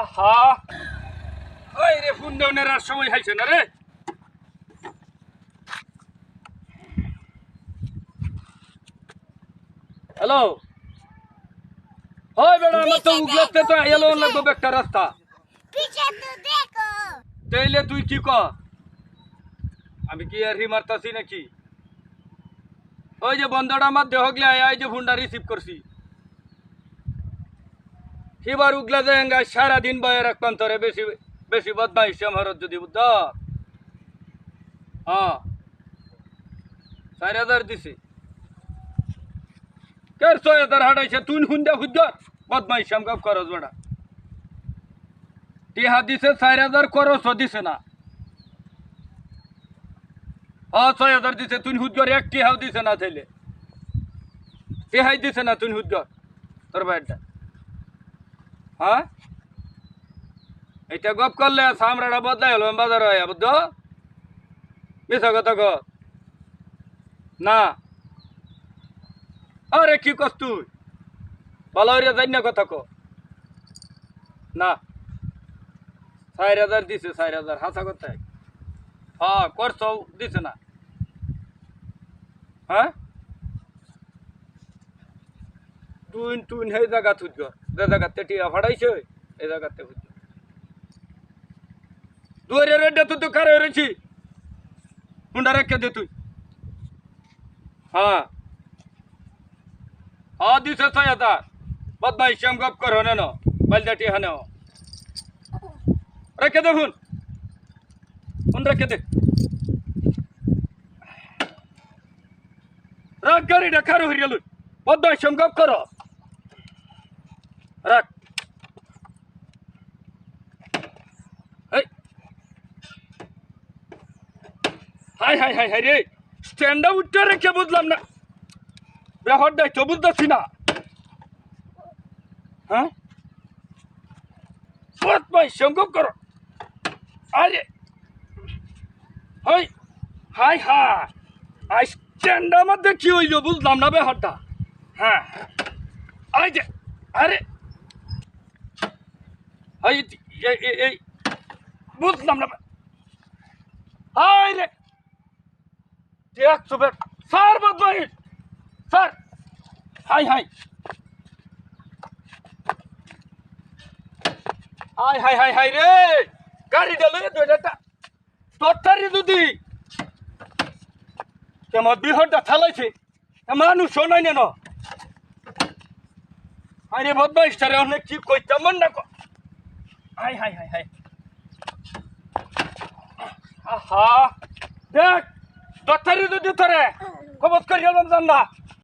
আহা ওই রে ফোন দেওয়ার আর সময় হয়েছে না রে। হ্যালো হয় বেড়া আমার তো উগলাতে তো এলো লাগবে একটা রাস্তা তাইলে তুই কি ক আমি কি আর মারতাছি নাকি? ওই যে বন্ধটা আমার দেহ গিয়ে এই যে ফোনটা রিসিভ করছি এবার উগলা যায় সারাদিন বয়ে রাখতাম তোরে বেশি বেশি বদমাইশ আমার যদি বুঝ। হ্যাঁ 4,000 দিছে কের 6,000 হাঁটাইছে তুই হুন্দা হুদ্দ বদমাইশ আমাকে খরচ বেড়া টিহা দিছে 4,000 খরচ দিছে না। হ্যাঁ 6,000 দিছে তুই হুদ্দর এক টিহাও দিছে না তাইলে টিহাই দিছে না তুই হুদ্দর তোর ভাইটা। হ্যাঁ এটা গপ করলে সামরাটা বদলাই হলো বাজার হয় বুঝ মিশা কথা ক না। আরে কি কস তুই ভালো হইয়া যাই না কথা ক না 4,000 দিছে 4,000 হাসা কথাই। হ্যাঁ করছ দিছে না। হ্যাঁ তুই তুই সেই জায়গা থুজ যে জায়গাতে টিয়া ফাটাইছে এই জায়গাতে হুজ দুয়ারে রেডে তুই তো কারে রয়েছি হুন্ডা রেখে দে তুই। হ্যাঁ হ্যাঁ দিছে 6,000 বদমাইশ শ্যাম গপ কর হনে ন বালদাটি হানে রেখে দে হুন রেখে দে রাখ গাড়িটা খারো হয়ে গেল বদমাইশ শ্যাম গপ কর রাখ। হাই হাই হাই হাই রে স্ট্যান্ডা উঠতে রেখে বুঝলাম না ব্যাপার দেয় তো বুঝতেছি না। হ্যাঁ বদমাইশ শ্যাম গপ কর আরে হাই হাই হাই আই স্ট্যান্ডার মধ্যে কি হইল বুঝলাম না ব্যাপারটা। হ্যাঁ আই যে আরে হাই এই বুঝলাম না হাই রে দেখছো বেট স্যার বদমাইশ sir high high high high high high রে গাড়ি ডালে দুইটা তোরটারি যদি কেমন বিহরটা থালাইছে মানুষ শোনাই না আরে বদমাইশটারে অনেক কি কইতাম না হাই হাই হাই হাই আহা দেখ দত্তারি যদি তোরে খবর করি জান না